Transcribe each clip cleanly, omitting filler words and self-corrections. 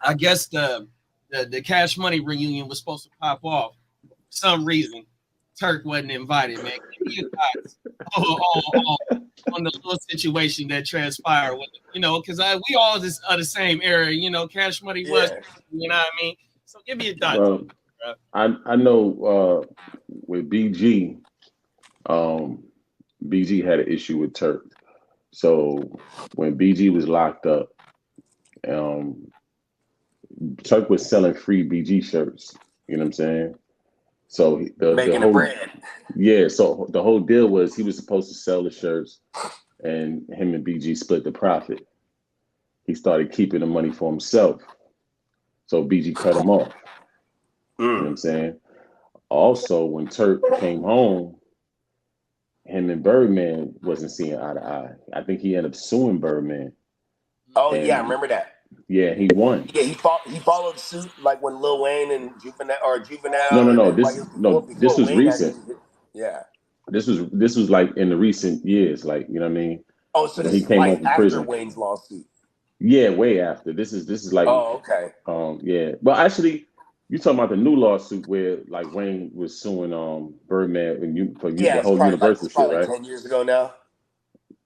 I guess the Cash Money reunion was supposed to pop off. For some reason, Turk wasn't invited, man. Give me your thoughts on the little situation that transpired with it, because we all just are the same era, Cash Money was, Yeah. you know what I mean? So give me your thoughts. Well, I know with BG, BG had an issue with Turk. So when BG was locked up, um, Turk was selling free BG shirts. You know what I'm saying? So the Making the whole bread. so the whole deal was he was supposed to sell the shirts, and him and BG split the profit. He started keeping the money for himself, so BG cut him off. You know what I'm saying? Also, when Turk came home, him and Birdman wasn't seeing eye to eye. I think he ended up suing Birdman. Oh And yeah, I remember that. Yeah, he won. Yeah, he followed suit like when Lil Wayne and Juvenile No, and no. everybody else This before was Wayne recent. actually. Yeah. This was like in the recent years, like you know what I mean. Oh, so When this he is came home like from after prison. Wayne's lawsuit. Yeah, way after. This is like Oh, okay. yeah. But actually, you talking about the new lawsuit where like Wayne was suing Birdman and Yeah, the whole Universal it's shit, probably like right? 10 years ago now.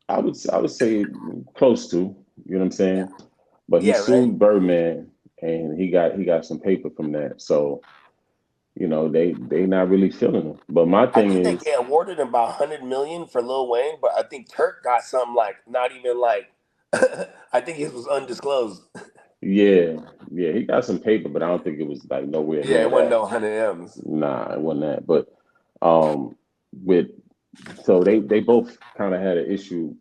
I would say close to, you know what I'm Yeah. saying? But he Yeah, right. sued Birdman and he got some paper from that. So, they not really feeling him. But my I thing think is, they awarded him about 100 million for Lil Wayne, but I think Turk got something like not even like I think his was undisclosed. yeah, he got some paper, but I don't think it was like nowhere Yeah, near it wasn't that. no 100 M's. Nah, it wasn't that. But um with so they both kind of had an issue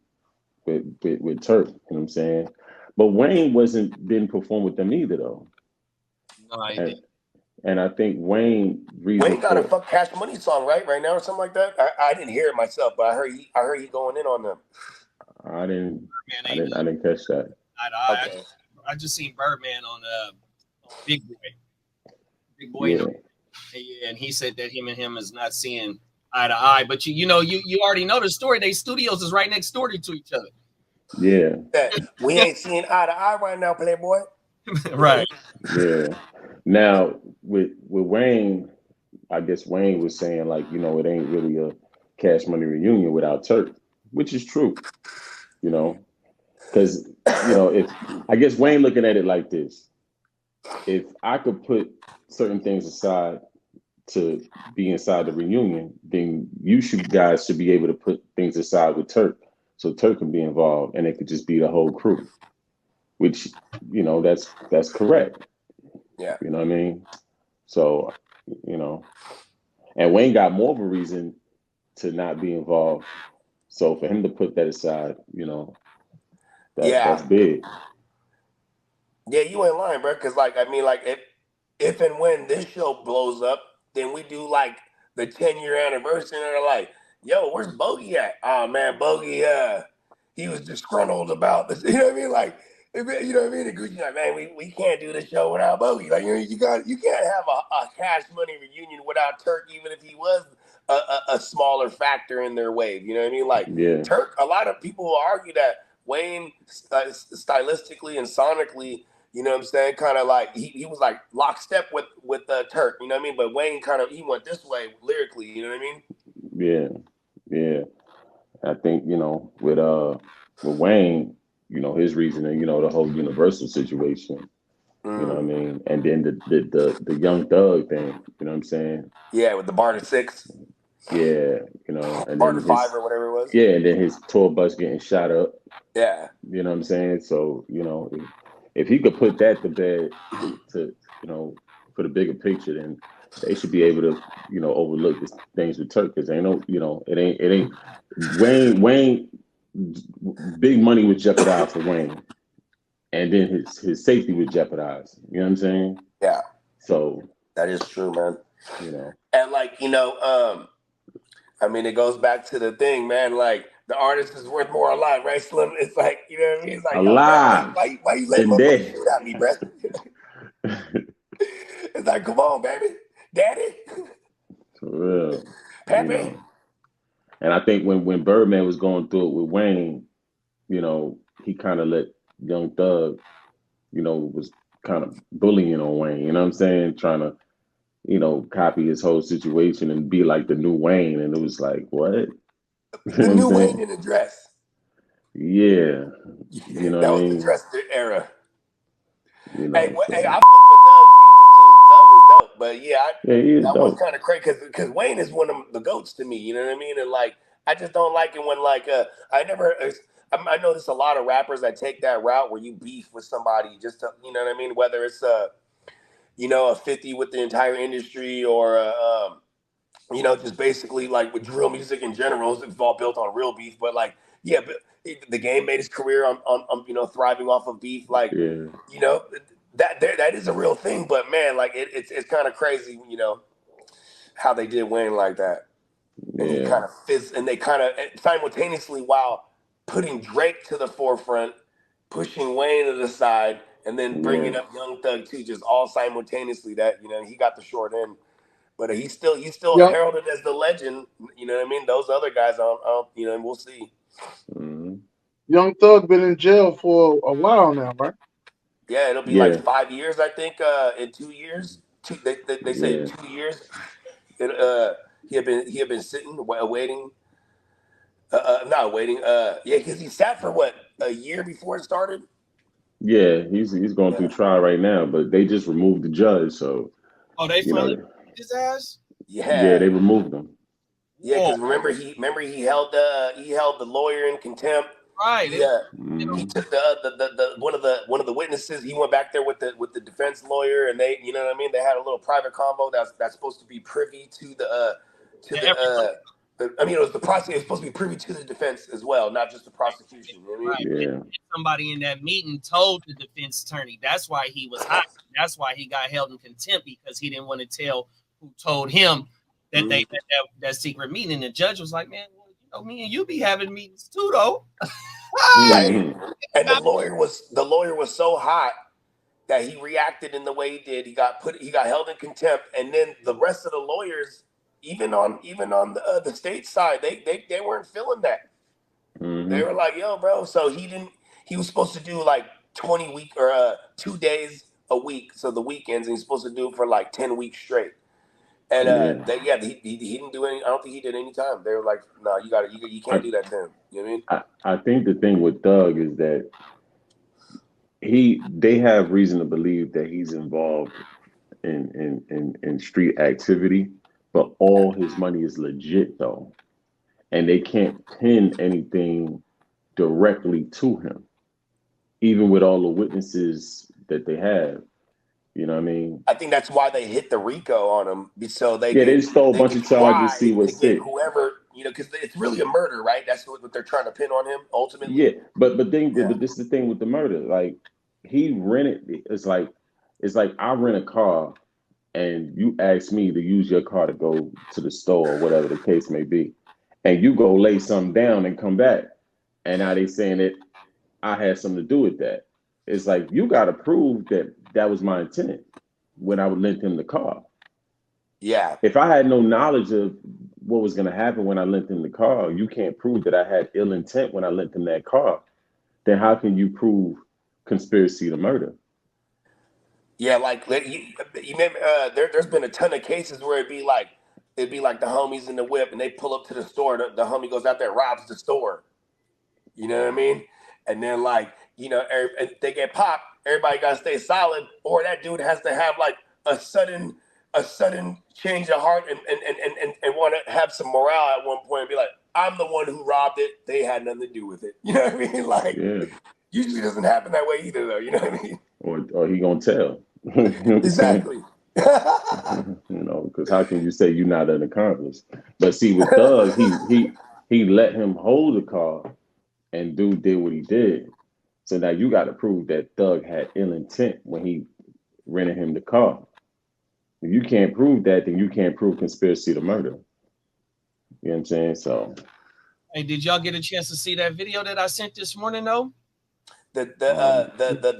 with Turk, you know what I'm saying? But Wayne didn't perform with them either though. No, I And didn't. and I think Wayne reason Wayne got a for fuck Cash Money song right now or something like that. I didn't hear it myself, but I heard he going in on them. I didn't Man, I ain't didn't I didn't catch that. Okay. I just seen Birdman on Big Boy. Big Boy, Yeah. and he said that him is not seeing eye to eye. But you already know the story. They studios is right next door to each other. Yeah. We ain't seeing eye to eye right now, Playboy. Right. Yeah. Now with Wayne, I guess Wayne was saying like, it ain't really a Cash Money reunion without Turk, which is true, because if I guess Wayne looking at it like this, if I could put certain things aside to be inside the reunion, then guys should be able to put things aside with Turk, so Turk can be involved, and it could just be the whole crew, which that's correct. Yeah. You know what I mean? So, and Wayne got more of a reason to not be involved. So for him to put that aside, that's big. Yeah, you ain't lying, bro. Because like I mean, like if and when this show blows up, then we do like the 10-year anniversary, and they're like, "Yo, where's Bogey at?" Oh man, Bogey, he was disgruntled about this. You know what I mean? Like, you know what I mean? And Gucci like, man, we can't do the show without Bogey. Like, you can't have a Cash Money reunion without Turk, even if he was a smaller factor in their wave. You know what I mean? Like Yeah. Turk, a lot of people will argue that Wayne stylistically and sonically, you know what I'm saying, kind of like he was like lockstep with Turk, you know what I mean? But Wayne he went this way lyrically, you know what I mean? Yeah. I think with Wayne, his reasoning, the whole Universal situation, you know what I mean, and then the Young Thug thing, you know what I'm saying? Yeah, with the Barter 6. Yeah, and Barter then 5 or whatever it was. yeah, and then his tour bus getting shot up. Yeah. You know what I'm saying? So, if he could put that to bed to, for the bigger picture, then they should be able to, overlook these things with Turk, because ain't no, it ain't Wayne, big money was jeopardized for Wayne, and then his safety was jeopardized. You know what I'm saying? Yeah. So that is true, man. And like, I mean, it goes back to the thing, man. Like, the artist is worth more alive, right, Slim? It's like, you know what I mean? It's like, alive. man, why you letting motherfuckers shoot at me, bro? It's like, come on, baby, daddy. For real. Pepe. And I think when Birdman was going through it with Wayne, he kind of let Young Thug, was kind of bullying on Wayne. You know what I'm saying? Trying to, copy his whole situation and be like the new Wayne. And it was like, what? You know The what I'm new Wayne saying? in the dress. Yeah. You know what That I was mean? the dress era. You Hey, know, hey, I so fuck with Thug's music too. Thug is dope, but yeah, yeah, he is that was dope. kind of crazy because Wayne is one of the goats to me. You know what I mean? And like, I just don't like it when like I notice a lot of rappers that take that route where you beef with somebody just to, you know what I mean? Whether it's a 50 with the entire industry or just basically like with drill music in general, it's all built on real beef. But like, yeah, but the game made his career on thriving off of beef. Like, Yeah. that is a real thing. But man, like it's kind of crazy, how they did Wayne like that, and he Yeah. kind of fits, and they kind of simultaneously while putting Drake to the forefront, pushing Wayne to the side, and then bringing Yeah. up Young Thug too, just all simultaneously. That he got the short end. But he's still Young, heralded as the legend. You know what I mean? Those other guys, and we'll see. Mm-hmm. Young Thug been in jail for a while now, right? Yeah, it'll be Yeah. like 5 years, I think. In 2 years, they say Yeah. 2 years. He had been sitting, waiting. Not waiting. Yeah, because he sat for what, a year before it started. Yeah. He's going through Yeah, trial right now, but they just removed the judge. So, Oh, they you finally know, his ass. yeah, yeah, they removed him. yeah. Whoa, Because remember he held the lawyer in contempt. right. It, Yeah. Mm-hmm. He took the one of the witnesses. He went back there with the defense lawyer, and they, you know what I mean. They had a little private convo that's supposed to be privy to everybody, I mean, it was the prosecutor. It was supposed to be privy to the defense as well, not just the prosecution. You know what I mean? right. Yeah. Somebody in that meeting told the defense attorney. That's why he was hot. That's why he got held in contempt because he didn't want to tell who told him that they had that secret meeting. And the judge was like, "Man, well, me and you be having meetings too, though." Right. Mm-hmm. And the lawyer was so hot that he reacted in the way he did. He got held in contempt, and then the rest of the lawyers, even on the state side, they weren't feeling that. They Mm-hmm. were like, "Yo, bro." So he was supposed to do like 20 week or 2 days a week, so the weekends, and he's supposed to do it for like 10 weeks straight. And Yeah. he didn't do any. I don't think he did any time. They were like, "No, you can't I, do that to him." You know what I mean? I think the thing with Doug is that they have reason to believe that he's involved in street activity, but all his money is legit though. And they can't pin anything directly to him, even with all the witnesses that they have. You know what I mean? I think that's why they hit the RICO on him, so Yeah, they stole a they bunch could of charges, see try what to get stick. whoever, because it's really a murder, right? That's what they're trying to pin on him Yeah, ultimately. but Yeah, this is the thing with the murder. Like he rented. It's like I rent a car, and you ask me to use your car to go to the store or whatever the case may be, and you go lay something down and come back, and now they saying that I had something to do with that. It's like you got to prove that that was my intent when I would lend him the car. yeah, If I had no knowledge of what was going to happen when I lent him the car, you can't prove that I had ill intent when I lent him that car. Then how can you prove conspiracy to murder? yeah. Like you remember, there's been a ton of cases where it'd be like the homies in the whip, and they pull up to the store. The homie goes out there, robs the store. You know what I mean? And then they get popped. Everybody got to stay solid, or that dude has to have like a sudden change of heart and want to have some morale at one point and be like, I'm the one who robbed it. They had nothing to do with it. You know what I mean? Like Yeah. usually doesn't happen that way either, though. You know what I mean? Or he gonna tell. You know what I'm saying? Exactly. Because how can you say you're not an accomplice? But see, with Thug, he let him hold the car, and dude did what he did. So now you got to prove that Thug had ill intent when he rented him the car. If you can't prove that, then you can't prove conspiracy to murder. You know what I'm saying? So hey, did y'all get a chance to see that video that I sent this morning though? The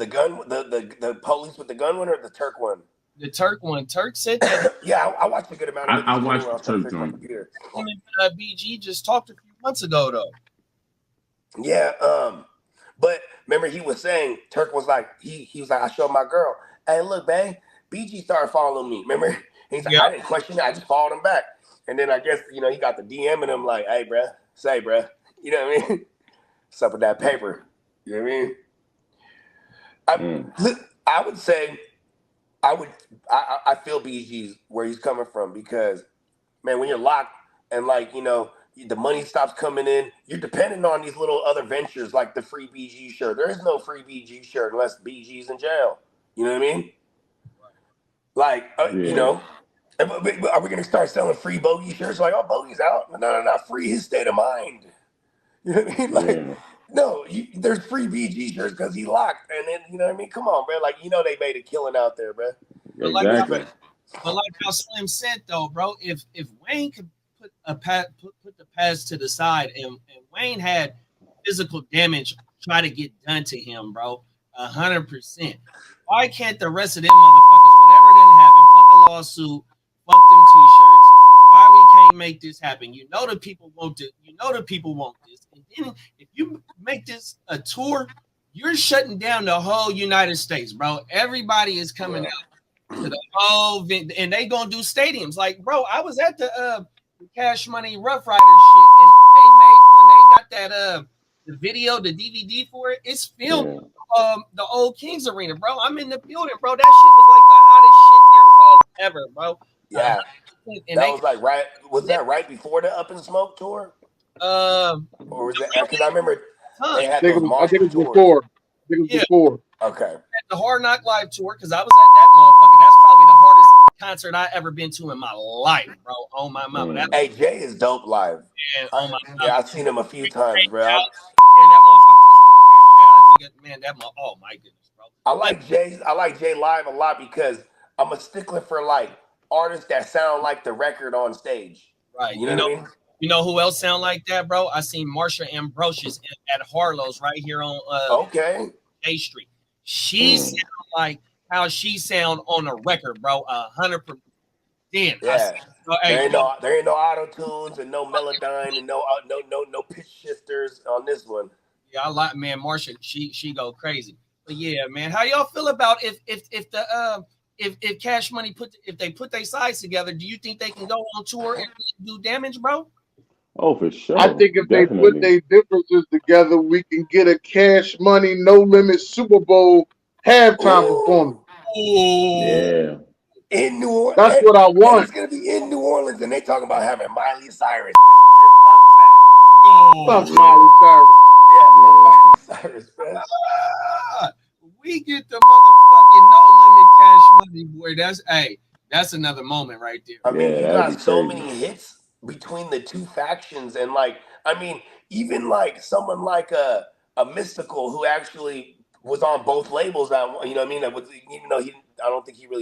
gun, the police with the gun one or the Turk one? The Turk one. Turk said that Yeah, I watched a good amount of it I this morning watched when I the was trying to Turk fix my joint. computer. him and BG just talked a few months ago though. Yeah, but remember he was saying Turk was like he was like I showed my girl, hey, look, man, BG started following me. Remember? And he's like, Yeah. I didn't question it. I just followed him back. And then I guess, you know, he got the DM and him like, hey, bruh, say, bruh. You know what I mean? What's up with that paper? You know what I mean? I would say I feel BG's where he's coming from because, man, when you're locked and, like, you know, the money stops coming in, you're dependent on these little other ventures like the free BG shirt. There is no free BG shirt unless BG's in jail. You know what I mean? Like, you know, are we going to start selling free Bogey shirts? Like, oh, Bogey's out. No, not free his state of mind. You know what I mean? Like, no, there's free BG shirts because he locked. And then, you know what I mean? Come on, bro. Like, you know they made a killing out there, bro. Exactly. But like how Slim said, though, bro, if Wayne could put the past to the side and Wayne had physical damage try to get done to him, bro, 100%. Why can't the rest of them motherfuckers, whatever didn't happen, fuck a lawsuit, fuck them t-shirts, why we can't make this happen? You know the people want it. You know the people want this. And then if you make this a tour, you're shutting down the whole United States, bro. Everybody is coming out to the whole and they gonna do stadiums. Like, bro, I was at the Cash Money Rough Rider shit, and they made when they got that the video, the DVD for it, it's filmed the old Kings Arena, bro. I'm in the building, bro. That shit was like the hottest shit there was ever, bro. Yeah. And that was like was that right before the Up in Smoke tour? Or was that because I remember they had those Marshall tours. Before. I think it was before. Okay. At the Hard Knock Live tour, because I was at that motherfucker. That's probably the hardest concert I ever been to in my life, bro. Oh my mama. Hey, Jay is dope live. Man, oh my yeah, I've seen him a few times, bro. Man, that motherfucker was going down. Man, oh my goodness, bro. I like Jay live a lot because I'm a stickler for like artists that sound like the record on stage. Right. You know what I mean? You know who else sound like that, bro? I seen Marsha Ambrosius at Harlow's right here on A Street. She sound like how she sound on a record, bro. 100%. Yeah. There ain't no auto tunes and no Melodyne and no pitch shifters on this one. Yeah, I like, man, Marsha. She go crazy. But yeah, man, how y'all feel about if Cash Money if they put their sides together? Do you think they can go on tour and do damage, bro? Oh, for sure. I think if they put their differences together, we can get a Cash Money No Limit Super Bowl halftime performance. Yeah. In New Orleans. That's what I want. It's gonna be in New Orleans, and they talking about having Miley Cyrus. Fuck Miley Cyrus. Yeah, Miley Cyrus, man. We get the motherfucking No Limit Cash Money, boy. That's another moment right there. I mean, you got so many hits between the two factions, and like, I mean, even like someone like a Mystical who actually was on both labels. You know what I mean? That was, even though I don't think he really